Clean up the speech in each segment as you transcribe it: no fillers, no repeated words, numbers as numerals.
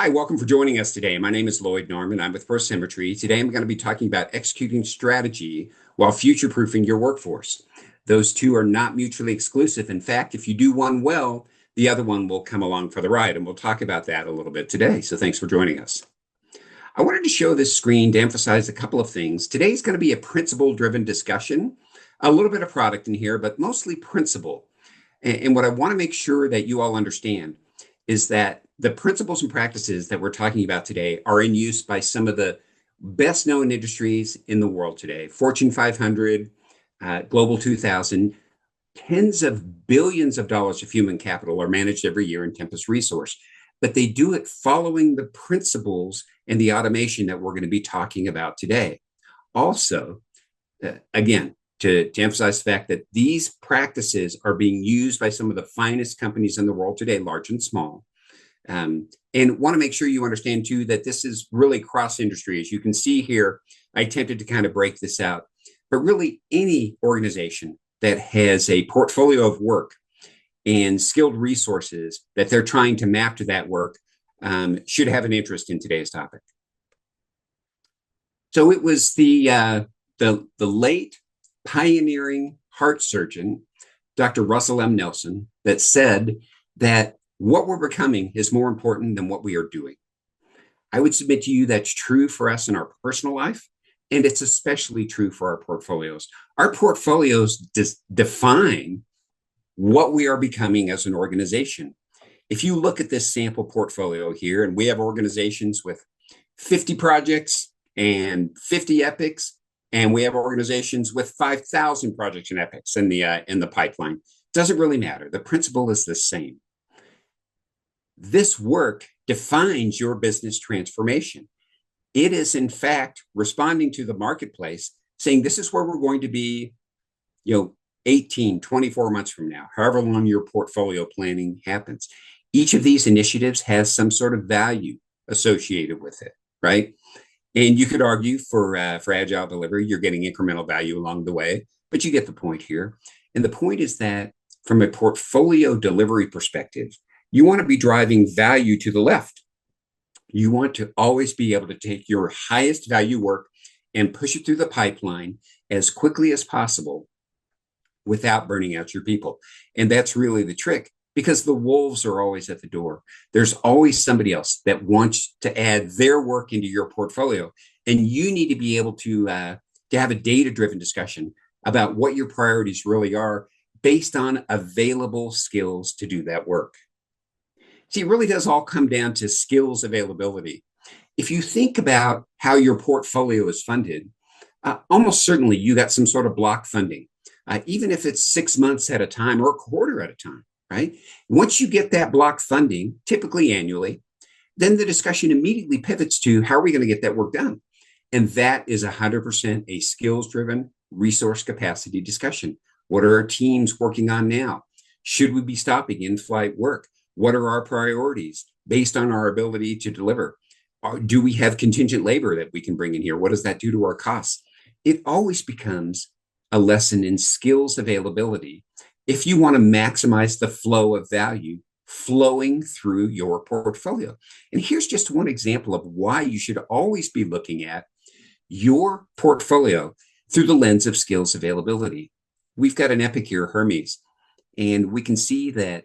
Hi, welcome for joining us today. My name is Lloyd Norman. I'm with ProSymmetry. Today I'm going to be talking about executing strategy while future-proofing your workforce. Those two are not mutually exclusive. In fact, if you do one well, the other one will come along for the ride, and we'll talk about that a little bit today. So thanks for joining us. I wanted to show this screen to emphasize a couple of things. Today's going to be a principle-driven discussion, a little bit of product in here, but mostly principle. And what I want to make sure that you all understand is that the principles and practices that we're talking about today are in use by some of the best known industries in the world today. Fortune 500, Global 2000, tens of billions of dollars of human capital are managed every year in Tempest Resource, but they do it following the principles and the automation that we're going to be talking about today. Also, again, to emphasize the fact that these practices are being used by some of the finest companies in the world today, large and small. And want to make sure you understand too that this is really cross industry. As you can see here, I attempted to kind of break this out, but really any organization that has a portfolio of work and skilled resources that they're trying to map to that work should have an interest in today's topic. So it was the late pioneering heart surgeon, Dr. Russell M. Nelson, that said that what we're becoming is more important than what we are doing. I would submit to you that's true for us in our personal life, and it's especially true for our portfolios. Our portfolios define what we are becoming as an organization. If you look at this sample portfolio here, and we have organizations with 50 projects and 50 epics, and we have organizations with 5,000 projects and epics in the pipeline. Doesn't really matter. The principle is the same. This work defines your business transformation. It is, in fact, responding to the marketplace, saying this is where we're going to be, 18, 24 months from now, however long your portfolio planning happens. Each of these initiatives has some sort of value associated with it, right? And you could argue for agile delivery, you're getting incremental value along the way, but you get the point here. And the point is that from a portfolio delivery perspective, you want to be driving value to the left. You want to always be able to take your highest value work and push it through the pipeline as quickly as possible without burning out your people. And that's really the trick, because the wolves are always at the door. There's always somebody else that wants to add their work into your portfolio. And you need to be able to have a data-driven discussion about what your priorities really are based on available skills to do that work. See, it really does all come down to skills availability. If you think about how your portfolio is funded, almost certainly you got some sort of block funding, even if it's 6 months at a time or a quarter at a time, right? Once you get that block funding, typically annually, then the discussion immediately pivots to how are we going to get that work done? And that is 100% a skills-driven resource capacity discussion. What are our teams working on now? Should we be stopping in-flight work? What are our priorities based on our ability to deliver? Do we have contingent labor that we can bring in here? What does that do to our costs? It always becomes a lesson in skills availability if you want to maximize the flow of value flowing through your portfolio. And here's just one example of why you should always be looking at your portfolio through the lens of skills availability. We've got an epic here, Hermes, and we can see that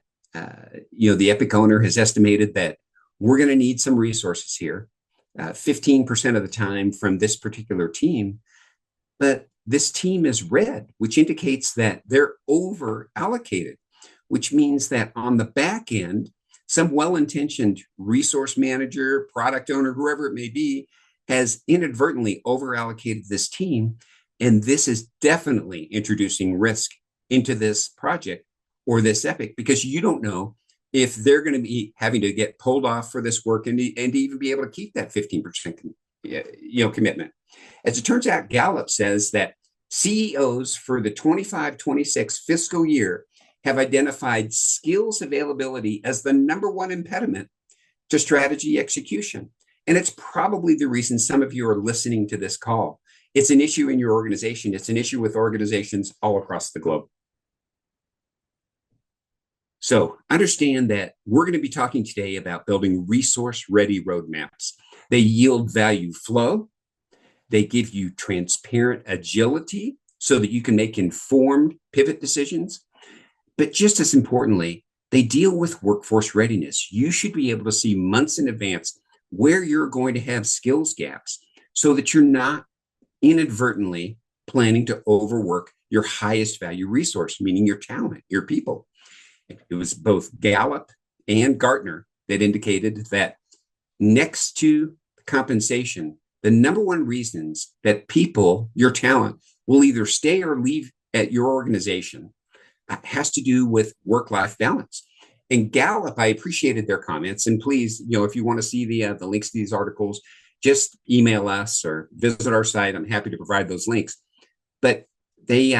the epic owner has estimated that we're going to need some resources here, 15% of the time from this particular team. But this team is red, which indicates that they're over allocated, which means that on the back end, some well-intentioned resource manager, product owner, whoever it may be, has inadvertently over allocated this team. And this is definitely introducing risk into this project or this epic, because you don't know if they're going to be having to get pulled off for this work and even be able to keep that 15% commitment. As it turns out, Gallup says that CEOs for the 25-26 fiscal year have identified skills availability as the number one impediment to strategy execution. And it's probably the reason some of you are listening to this call. It's an issue in your organization. It's an issue with organizations all across the globe. So understand that we're going to be talking today about building resource-ready roadmaps. They yield value flow. They give you transparent agility so that you can make informed pivot decisions. But just as importantly, they deal with workforce readiness. You should be able to see months in advance where you're going to have skills gaps so that you're not inadvertently planning to overwork your highest value resource, meaning your talent, your people. It was both Gallup and Gartner that indicated that next to compensation, the number one reasons that people, your talent, will either stay or leave at your organization has to do with work-life balance. And Gallup, I appreciated their comments. And please, if you want to see the links to these articles, just email us or visit our site. I'm happy to provide those links. But they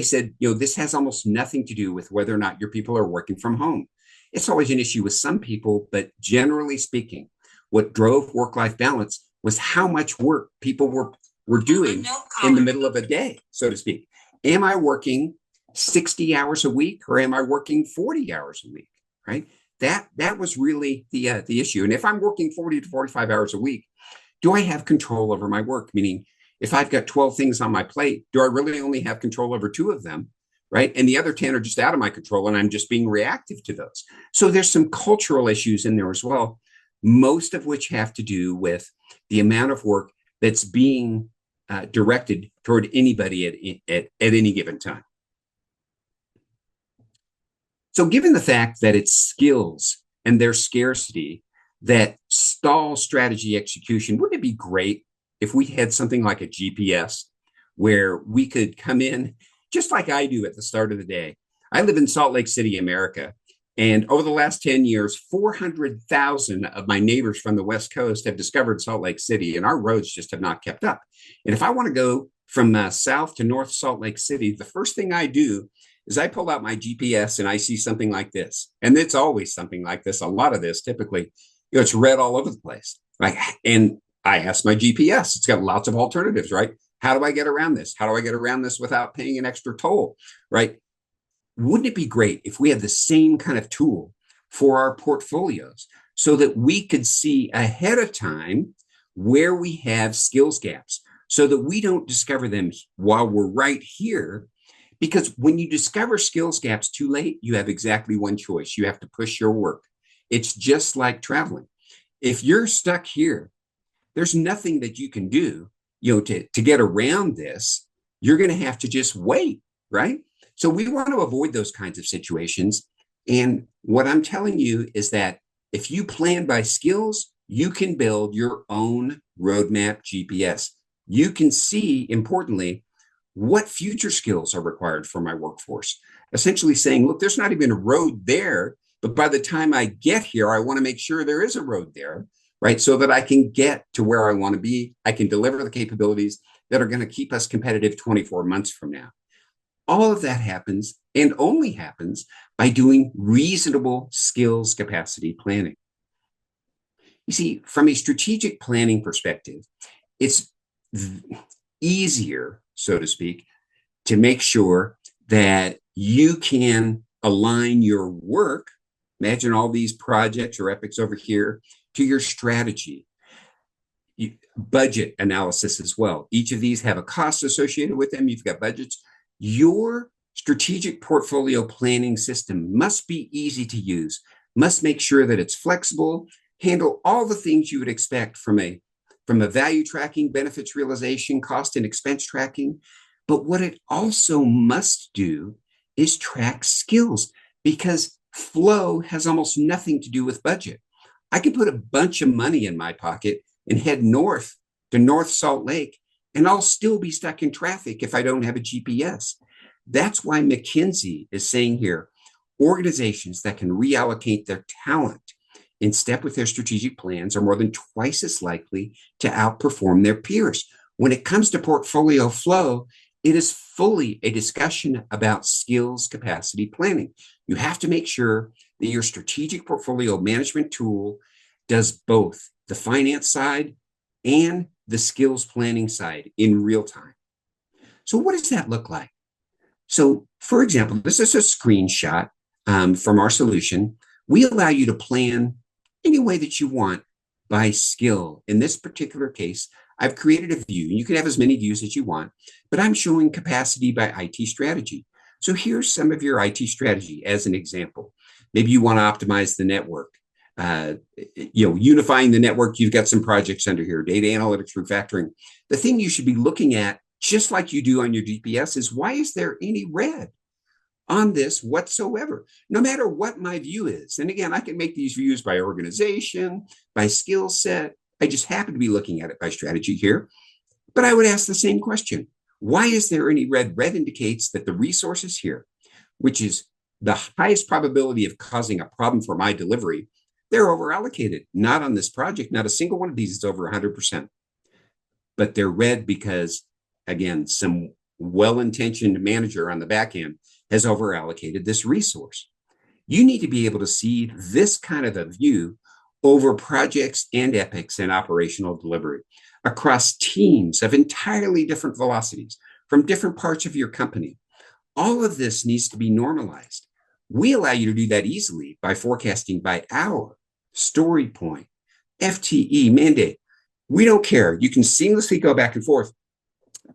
said, this has almost nothing to do with whether or not your people are working from home. It's always an issue with some people, but generally speaking, what drove work-life balance was how much work people were doing in the middle of a day, so to speak. Am I working 60 hours a week or am I working 40 hours a week, right? That was really the issue. And if I'm working 40 to 45 hours a week, do I have control over my work? Meaning, if I've got 12 things on my plate, do I really only have control over 2 of them, right? And the other 10 are just out of my control and I'm just being reactive to those. So there's some cultural issues in there as well, most of which have to do with the amount of work that's being directed toward anybody at any given time. So given the fact that it's skills and their scarcity that stall strategy execution, wouldn't it be great if we had something like a GPS where we could come in just like I do at the start of the day? I live in Salt Lake City, America. And over the last 10 years, 400,000 of my neighbors from the West Coast have discovered Salt Lake City, and our roads just have not kept up. And if I want to go from south to North Salt Lake City, the first thing I do is I pull out my GPS and I see something like this. And it's always something like this. A lot of this, typically, it's red all over the place. Right? And I ask my GPS. It's got lots of alternatives, right? How do I get around this? How do I get around this without paying an extra toll, right? Wouldn't it be great if we had the same kind of tool for our portfolios so that we could see ahead of time where we have skills gaps so that we don't discover them while we're right here? Because when you discover skills gaps too late, you have exactly one choice. You have to push your work. It's just like traveling. If you're stuck here, there's nothing that you can do, to get around this. You're going to have to just wait, right? So we want to avoid those kinds of situations. And what I'm telling you is that if you plan by skills, you can build your own roadmap GPS. You can see, importantly, what future skills are required for my workforce. Essentially saying, look, there's not even a road there, but by the time I get here, I want to make sure there is a road there, right? So that I can get to where I want to be. I can deliver the capabilities that are going to keep us competitive 24 months from now. All of that happens and only happens by doing reasonable skills capacity planning. You see, from a strategic planning perspective, it's easier, so to speak, to make sure that you can align your work. Imagine all these projects or epics over here to your strategy. Budget analysis as well. Each of these have a cost associated with them. You've got budgets. Your strategic portfolio planning system must be easy to use, must make sure that it's flexible, handle all the things you would expect from a value tracking, benefits realization, cost and expense tracking. But what it also must do is track skills, because flow has almost nothing to do with budget. I can put a bunch of money in my pocket and head north to North Salt Lake, and I'll still be stuck in traffic if I don't have a GPS. That's why McKinsey is saying here, organizations that can reallocate their talent in step with their strategic plans are more than twice as likely to outperform their peers. When it comes to portfolio flow, it is fully a discussion about skills capacity planning. You have to make sure that your strategic portfolio management tool does both the finance side and the skills planning side in real time. So what does that look like? So, for example, this is a screenshot from our solution, we allow you to plan any way that you want by skill. In this particular case, I've created a view. You can have as many views as you want, but I'm showing capacity by IT strategy. So here's some of your IT strategy as an example. Maybe you want to optimize the network. Unifying the network, you've got some projects under here, data analytics, refactoring. The thing you should be looking at, just like you do on your GPS, is why is there any red on this whatsoever, no matter what my view is? And again, I can make these views by organization, by skill set. I just happen to be looking at it by strategy here. But I would ask the same question. Why is there any red? Red indicates that the resources here, which is the highest probability of causing a problem for my delivery, they're over allocated. Not on this project. Not a single one of these is over 100%. But they're red because, again, some well-intentioned manager on the back end has over allocated this resource. You need to be able to see this kind of a view over projects and epics and operational delivery across teams of entirely different velocities from different parts of your company. All of this needs to be normalized. We allow you to do that easily by forecasting by hour, story point, FTE, mandate. We don't care. You can seamlessly go back and forth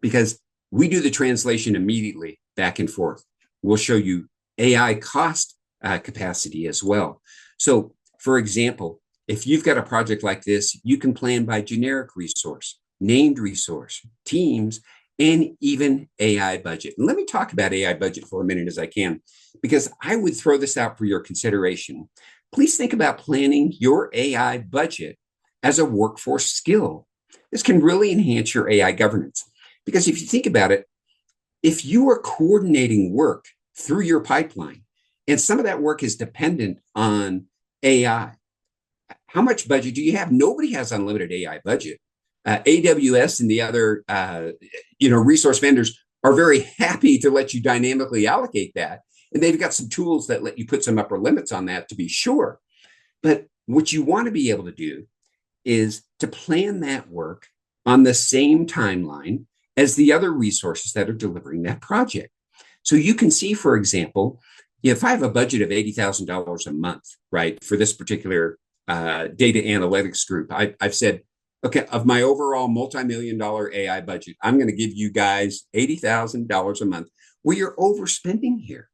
because we do the translation immediately back and forth. We'll show you AI cost capacity as well. So, for example, if you've got a project like this, you can plan by generic resource, named resource, teams, and even AI budget. And let me talk about AI budget for a minute as I can, because I would throw this out for your consideration. Please think about planning your AI budget as a workforce skill. This can really enhance your AI governance. Because if you think about it, if you are coordinating work through your pipeline, and some of that work is dependent on AI, how much budget do you have? Nobody has unlimited AI budget. AWS and the other resource vendors are very happy to let you dynamically allocate that. And they've got some tools that let you put some upper limits on that, to be sure. But what you want to be able to do is to plan that work on the same timeline as the other resources that are delivering that project. So you can see, for example, if I have a budget of $80,000 a month, right, for this particular data analytics group, I've said, okay, of my overall multi-million-dollar AI budget, I'm going to give you guys $80,000 a month. Well, you're overspending here.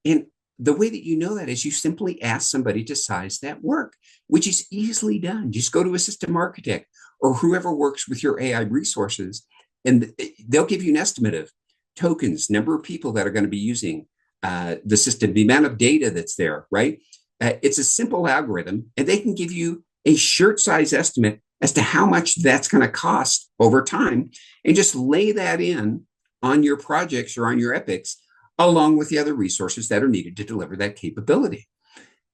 And the way that you know that is you simply ask somebody to size that work, which is easily done. Just go to a system architect or whoever works with your AI resources, and they'll give you an estimate of tokens, number of people that are going to be using the system, the amount of data that's there, right? It's a simple algorithm, and they can give you a shirt size estimate as to how much that's going to cost over time, and just lay that in on your projects or on your epics, along with the other resources that are needed to deliver that capability.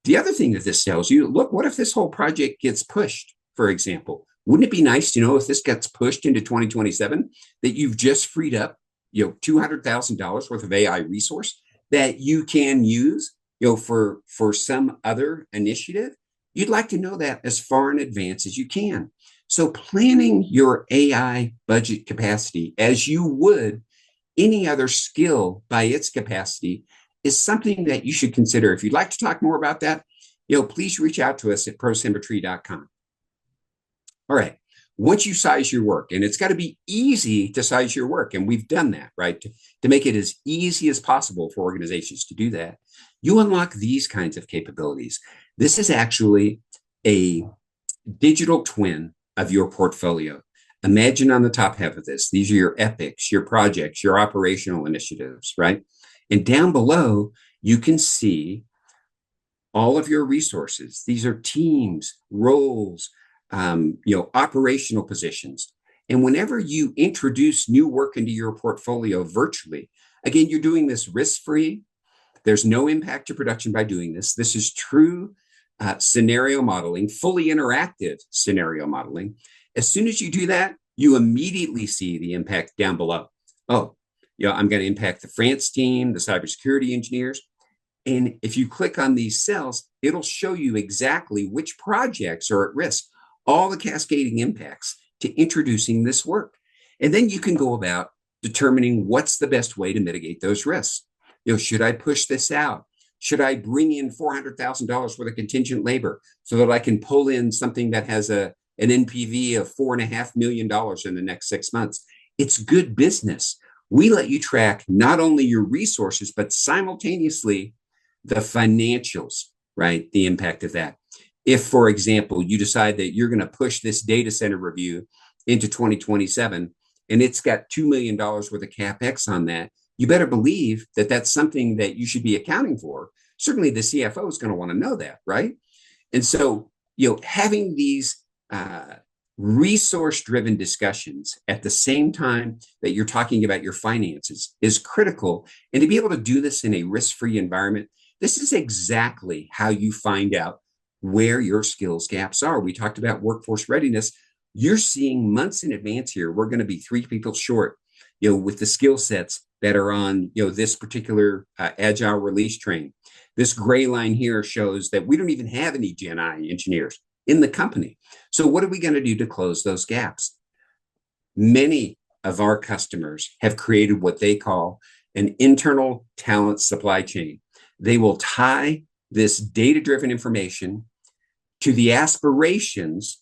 The other thing that this tells you, look, what if this whole project gets pushed, for example? Wouldn't it be nice to know if this gets pushed into 2027 that you've just freed up, $200,000 worth of AI resource that you can use, for some other initiative? You'd like to know that as far in advance as you can. So planning your AI budget capacity as you would any other skill by its capacity is something that you should consider. If you'd like to talk more about that, please reach out to us at ProSymmetry.com. All right. Once you size your work, and it's got to be easy to size your work, and we've done that, right? To make it as easy as possible for organizations to do that, you unlock these kinds of capabilities. This is actually a digital twin of your portfolio. Imagine on the top half of this, these are your epics, your projects, your operational initiatives, right? And down below, you can see all of your resources. These are teams, roles, operational positions. And whenever you introduce new work into your portfolio virtually, again, you're doing this risk-free. There's no impact to production by doing this. This is true scenario modeling, fully interactive scenario modeling. As soon as you do that, you immediately see the impact down below. Oh, I'm going to impact the France team, the cybersecurity engineers. And if you click on these cells, it'll show you exactly which projects are at risk, all the cascading impacts to introducing this work. And then you can go about determining what's the best way to mitigate those risks. Should I push this out? Should I bring in $400,000 worth of contingent labor so that I can pull in something that has an NPV of $4.5 million in the next 6 months? It's good business. We let you track not only your resources, but simultaneously the financials, right? The impact of that. If, for example, you decide that you're going to push this data center review into 2027 and it's got $2 million worth of CapEx on that, you better believe that that's something that you should be accounting for. Certainly the CFO is going to want to know that, right? And so, having these resource-driven discussions at the same time that you're talking about your finances is critical. And to be able to do this in a risk-free environment, this is exactly how you find out where your skills gaps are. We talked about workforce readiness. You're seeing months in advance here, we're going to be 3 people short, with the skill sets that are on, this particular agile release train. This gray line here shows that we don't even have any Gen I engineers in the company. So what are we going to do to close those gaps? Many of our customers have created what they call an internal talent supply chain. They will tie this data-driven information to the aspirations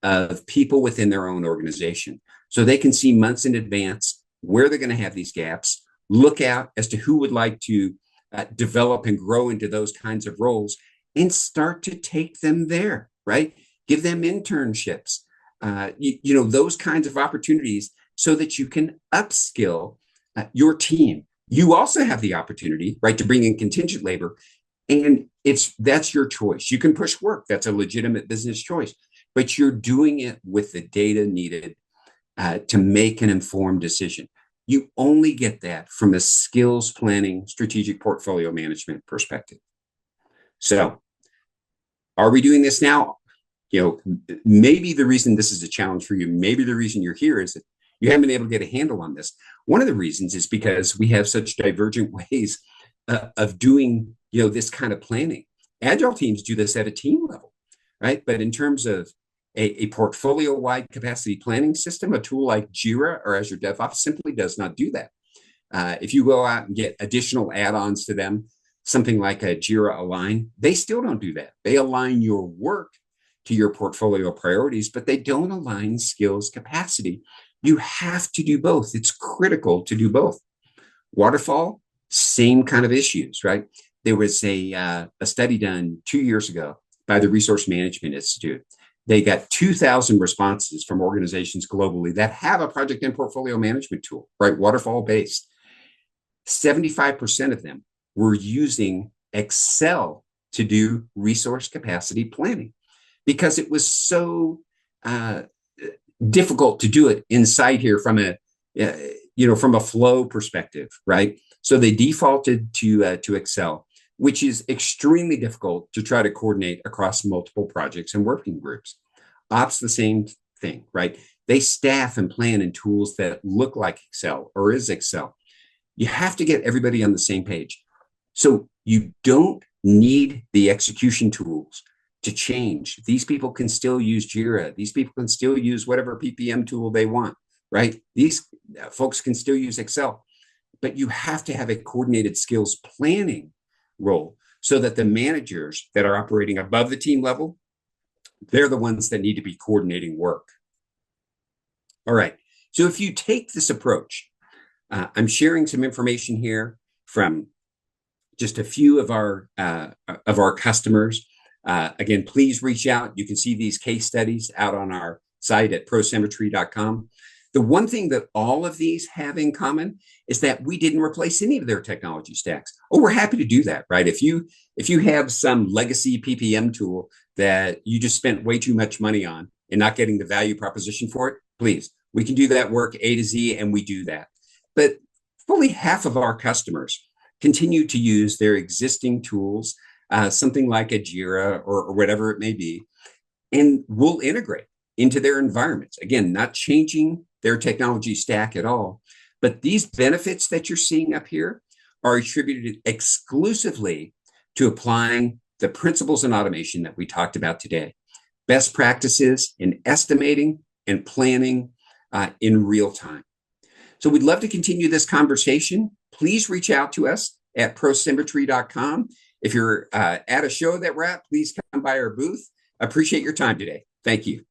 of people within their own organization. So they can see months in advance where they're going to have these gaps, look out as to who would like to develop and grow into those kinds of roles, and start to take them there, right? Give them internships, those kinds of opportunities so that you can upskill your team. You also have the opportunity, right, to bring in contingent labor, and that's your choice. You can push work. That's a legitimate business choice, but you're doing it with the data needed to make an informed decision. You only get that from a skills planning, strategic portfolio management perspective. So, are we doing this now? Maybe the reason this is a challenge for you, maybe the reason you're here is that you haven't been able to get a handle on this. One of the reasons is because we have such divergent ways of doing, this kind of planning. Agile teams do this at a team level, right? But in terms of a portfolio-wide capacity planning system, a tool like Jira or Azure DevOps simply does not do that. If you go out and get additional add-ons to them, something like a Jira Align, they still don't do that. They align your work to your portfolio priorities, but they don't align skills capacity. You have to do both. It's critical to do both. Waterfall, same kind of issues, right? There was a study done 2 years ago by the Resource Management Institute. They got 2,000 responses from organizations globally that have a project and portfolio management tool, right? Waterfall based. 75% of them were using Excel to do resource capacity planning because it was so difficult to do it inside here from a flow perspective, right? So they defaulted to Excel, which is extremely difficult to try to coordinate across multiple projects and working groups. Ops, the same thing, right? They staff and plan in tools that look like Excel or is Excel. You have to get everybody on the same page. So you don't need the execution tools to change. These people can still use Jira. These people can still use whatever PPM tool they want, right? These folks can still use Excel. But you have to have a coordinated skills planning role so that the managers that are operating above the team level, they're the ones that need to be coordinating work. All right. So if you take this approach, I'm sharing some information here from just a few of our customers. Again, please reach out. You can see these case studies out on our site at ProSymmetry.com. The one thing that all of these have in common is that we didn't replace any of their technology stacks. Oh, we're happy to do that, right? If you have some legacy PPM tool that you just spent way too much money on and not getting the value proposition for it, please, we can do that work A to Z, and we do that. But fully half of our customers continue to use their existing tools, something like a Jira or whatever it may be, and we'll integrate into their environments. Again, not changing their technology stack at all. But these benefits that you're seeing up here are attributed exclusively to applying the principles in automation that we talked about today. Best practices in estimating and planning in real time. So we'd love to continue this conversation. Please reach out to us at prosymmetry.com. If you're at a show that we're at, please come by our booth. Appreciate your time today. Thank you.